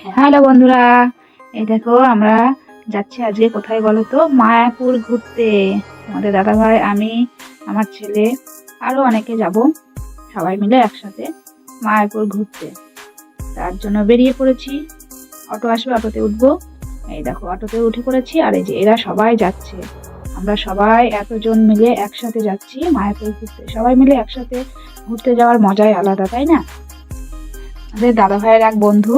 Hello বন্ধুরা, এই দেখো আমরা যাচ্ছি আজকে কোথায় বলো তো? মায়াপুর ঘুরতে। আমাদের দাদা ভাই, আমি, আমার ছেলে, আরো অনেকে যাব, সবাই মিলে একসাথে মায়াপুর ঘুরতে। তার জন্য বেরিয়ে পড়েছি। অটো আসবে, অটোতে উঠবো। এই দেখো অটোতে উঠে পড়েছি, আর এই যে এরা সবাই যাচ্ছে। আমরা সবাই এতজন মিলে একসাথে যাচ্ছি মায়াপুর ঘুরতে। সবাই মিলে একসাথে ঘুরতে যাওয়ার মজাই আলাদা, তাই না? আমাদের দাদা ভাইয়ের এক বন্ধু,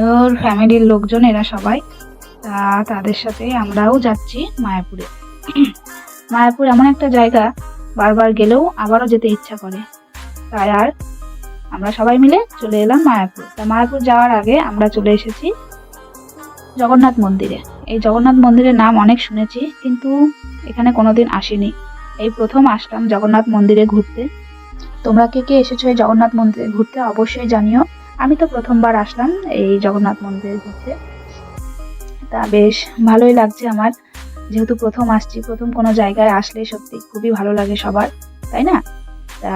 ওর ফ্যামিলির লোকজন, এরা সবাই। তাদের সাথে আমরাও যাচ্ছি মায়াপুরে। মায়াপুর এমন একটা জায়গা, বারবার গেলেও আবারও যেতে ইচ্ছা করে। তাই আর আমরা সবাই মিলে চলে এলাম মায়াপুর। তা মায়াপুর যাওয়ার আগে আমরা চলে এসেছি জগন্নাথ মন্দিরে। এই জগন্নাথ মন্দিরের নাম অনেক শুনেছি, কিন্তু এখানে কোনোদিন আসিনি। এই প্রথম আসলাম জগন্নাথ মন্দিরে ঘুরতে। তোমরা কে কে এসেছো এই জগন্নাথ মন্দিরে ঘুরতে অবশ্যই জানিও। আমি তো প্রথমবার আসলাম এই জগন্নাথ মন্দিরে ঘুরতে। তা বেশ ভালোই লাগছে আমার, যেহেতু প্রথম আসছি। প্রথম কোনো জায়গায় আসলে সত্যি খুবই ভালো লাগে সবার, তাই না? তা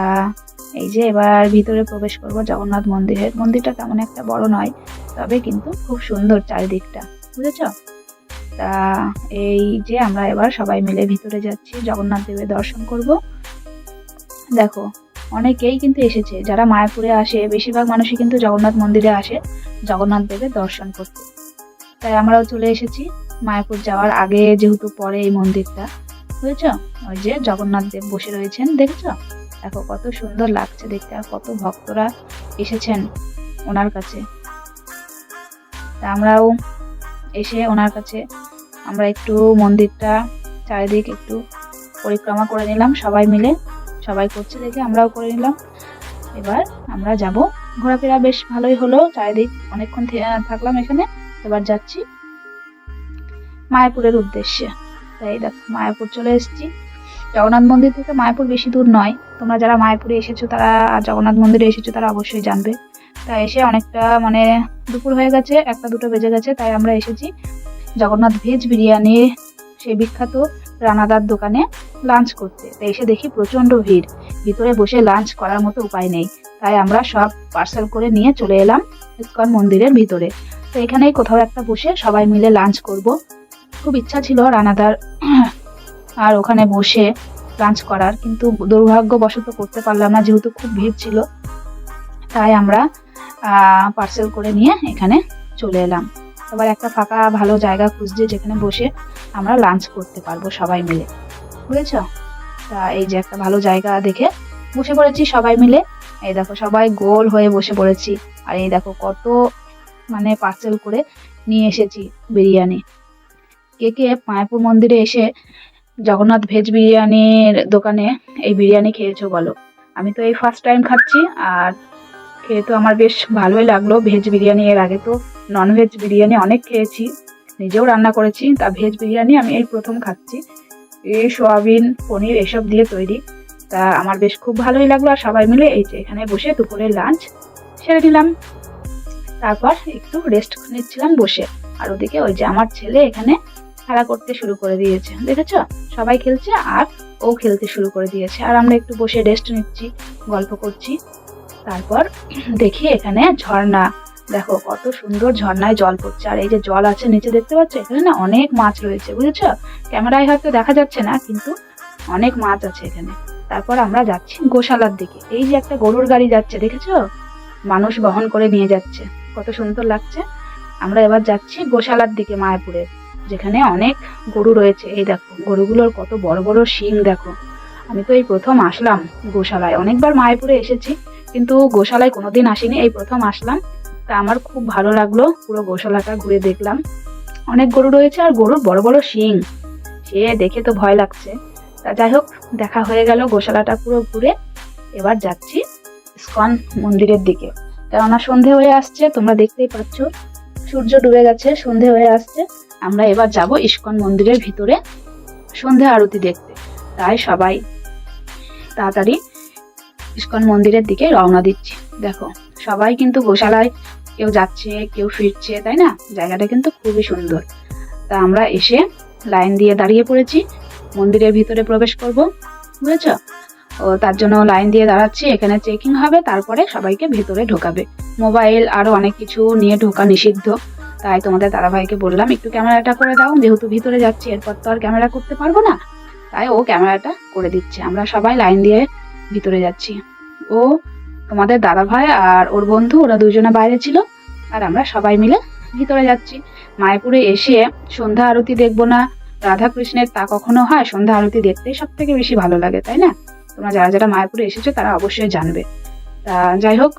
এই যে এবার ভিতরে প্রবেশ করব জগন্নাথ মন্দিরের। মন্দিরটা তেমন একটা বড় নয়, তবে কিন্তু খুব সুন্দর চারিদিকটা, বুঝেছ? তা এই যে আমরা এবার সবাই মিলে ভিতরে যাচ্ছি, জগন্নাথ দেবের দর্শন করব। দেখো অনেকেই কিন্তু এসেছে, যারা মায়াপুরে আসে বেশিরভাগ মানুষই কিন্তু জগন্নাথ মন্দিরে আসে জগন্নাথ দেবের দর্শন করতে। তাই আমরাও চলে এসেছি মায়াপুর যাওয়ার আগে, যেহেতু পরে এই মন্দিরটা, বুঝেছ? ওই যে জগন্নাথ দেব বসে রয়েছেন, দেখেছো? দেখো কত সুন্দর লাগছে দেখতে, আর কত ভক্তরা এসেছেন ওনার কাছে। তা আমরাও এসে ওনার কাছে আমরা একটু মন্দিরটা চারিদিক একটু পরিক্রমা করে নিলাম সবাই মিলে। সবাই করছে দেখে আমরাও করে নিলাম। এবার আমরা যাব, ঘোরাফেরা বেশ ভালোই হলো, চারিদিক অনেকক্ষণ থাকলাম এখানে। এবার যাচ্ছি মায়াপুরের উদ্দেশ্যে। তাই দেখো মায়াপুর চলে এসেছি। জগন্নাথ মন্দির থেকে মায়াপুর বেশি দূর নয়। তোমরা যারা মায়াপুরে এসেছো, তারা জগন্নাথ মন্দিরে এসেছো, তারা অবশ্যই জানবে। তাই এসে অনেকটা দুপুর হয়ে গেছে, 1টা 2টো বেজে গেছে। তাই আমরা এসেছি জগন্নাথ ভেজ বিরিয়ানি, সেই বিখ্যাত রানাদার দোকানে লাঞ্চ করতে। তাই এসে দেখি প্রচন্ড ভিড়, ভিতরে বসে লাঞ্চ করার মতো উপায় নেই। তাই আমরা সব পার্সেল করে নিয়ে চলে এলাম ইস্কন মন্দিরের ভিতরে। তো এখানেই কোথাও একটা বসে সবাই মিলে লাঞ্চ করব। খুব ইচ্ছা ছিল রানাদার আর ওখানে বসে লাঞ্চ করার, কিন্তু দুর্ভাগ্যবশত করতে পারলাম না, যেহেতু খুব ভিড় ছিল। তাই আমরা পার্সেল করে নিয়ে এখানে চলে এলাম। এবার একটা ফাঁকা ভালো জায়গা খুঁজছি, যেখানে বসে আমরা লাঞ্চ করতে পারবো সবাই মিলে, বুঝেছ? তা এই যে একটা ভালো জায়গা দেখে বসে পড়েছি সবাই মিলে। এই দেখো সবাই গোল হয়ে বসে পড়েছি। আর এই দেখো কত পার্সেল করে নিয়ে এসেছি বিরিয়ানি। কে কে মায়াপুর মন্দিরে এসে জগন্নাথ ভেজ বিরিয়ানির দোকানে এই বিরিয়ানি খেয়েছো বলো? আমি তো এই ফার্স্ট টাইম খাচ্ছি, আর খেয়ে তো আমার বেশ ভালোই লাগলো ভেজ বিরিয়ানি। এর আগে তো নন ভেজ বিরিয়ানি অনেক খেয়েছি, নিজেও রান্না করেছি। তা ভেজ বিরিয়ানি আমি এই প্রথম খাচ্ছি। এই সোয়াবিন পনির এসব দিয়ে তৈরি। তা আমার বেশ খুব ভালোই লাগলো। আর সবাই মিলে এই যে এখানে বসে দুপুরের লাঞ্চ সেরে নিলাম। তারপর একটু রেস্ট নিচ্ছিলাম বসে। আর ওদিকে ওই যে আমার ছেলে এখানে খেলা করতে শুরু করে দিয়েছে, দেখেছো? সবাই খেলছে আর ও খেলতে শুরু করে দিয়েছে। আর আমরা একটু বসে রেস্ট নিচ্ছি, গল্প করছি। তারপর দেখি এখানে ঝর্ণা, দেখো কত সুন্দর ঝর্ণায় জল পড়ছে। আর এই যে জল আছে নিচে, দেখতে পাচ্ছ? এখানে না অনেক মাছ রয়েছে, বুঝেছো? ক্যামেরায় হয়তো দেখা যাচ্ছে না, কিন্তু অনেক মাছ আছে এখানে। তারপর আমরা যাচ্ছি গোশালার দিকে। এই যে একটা গরুর গাড়ি যাচ্ছে, দেখেছো? মানুষ বহন করে নিয়ে যাচ্ছে, কত সুন্দর লাগছে। আমরা এবার যাচ্ছি গোশালার দিকে মায়াপুরের, যেখানে অনেক গরু রয়েছে। এই দেখো গরুগুলোর কত বড় বড় শিং, দেখো। আমি তো এই প্রথম আসলাম গোশালায়। অনেকবার মায়াপুরে এসেছি, কিন্তু গোশালায় কোনোদিন আসিনি, এই প্রথম আসলাম। তা আমার খুব ভালো লাগলো, পুরো গোশালাটা ঘুরে দেখলাম। অনেক গরু রয়েছে আর গরুর বড় বড় শিং, সে দেখে তো ভয় লাগছে। তা যাই হোক, দেখা হয়ে গেল গোশালাটা পুরো ঘুরে। এবার যাচ্ছি ইস্কন মন্দিরের দিকে, কেননা সন্ধে হয়ে আসছে। তোমরা দেখতেই পাচ্ছ সূর্য ডুবে গেছে, সন্ধে হয়ে আসছে। আমরা এবার যাব ইস্কন মন্দিরের ভিতরে সন্ধে আরতি দেখতে। তাই সবাই তাড়াতাড়ি ইস্কন মন্দিরের দিকে রওনা দিচ্ছি। দেখো সবাই কিন্তু গোশালায়, কেউ যাচ্ছে কেউ ফিরছে, তাই না? জায়গাটা কিন্তু খুবই সুন্দর। তা আমরা এসে লাইন দিয়ে দাঁড়িয়ে পড়েছি, মন্দিরের ভিতরে প্রবেশ করব, বুঝেছ? ও তার জন্য লাইন দিয়ে দাঁড়াচ্ছি। এখানে চেকিং হবে, তারপরে সবাইকে ভেতরে ঢোকাবে। মোবাইল আরো অনেক কিছু নিয়ে ঢোকা নিষিদ্ধ। তাই তোমাদের দাদাভাইকে বললাম একটু ক্যামেরাটা করে দাও, যেহেতু ভিতরে যাচ্ছি এরপর তো আর ক্যামেরা করতে পারবো না। তাই ও ক্যামেরাটা করে দিচ্ছে। আমরা সবাই লাইন দিয়ে ভিতরে যাচ্ছি। ও তোমাদের দাদাভাই আর ওর বন্ধু, ওরা দুজনে বাইরে ছিল, আর আমরা সবাই মিলে ভিতরে যাচ্ছি। মায়াপুরে এসে সন্ধ্যা আরতি দেখবো না, রাধা কৃষ্ণের তা কখনো হয়? সন্ধ্যা আরতি দেখতেই সব থেকে বেশি ভালো লাগে, তাই না? তোমরা যারা যারা মায়াপুরে এসেছো তারা অবশ্যই জানবে। তা যাই হোক,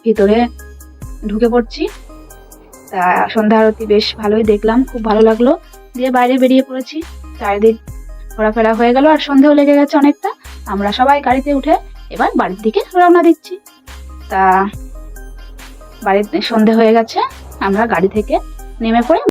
ভিতরে ঢুকে পড়ছি। তা সন্ধ্যা আরতি বেশ ভালোই দেখলাম, খুব ভালো লাগলো। দিয়ে বাইরে বেরিয়ে পড়েছি। চারিদিক ঘোরাফেরা হয়ে গেল আর সন্ধেও লেগে গেছে অনেকটা। আমরা সবাই গাড়িতে উঠে এবার বাড়ির দিকে রওনা দিচ্ছি। তা বাড়িতে সন্ধে হয়ে গেছে, আমরা গাড়ি থেকে নেমে পড়ে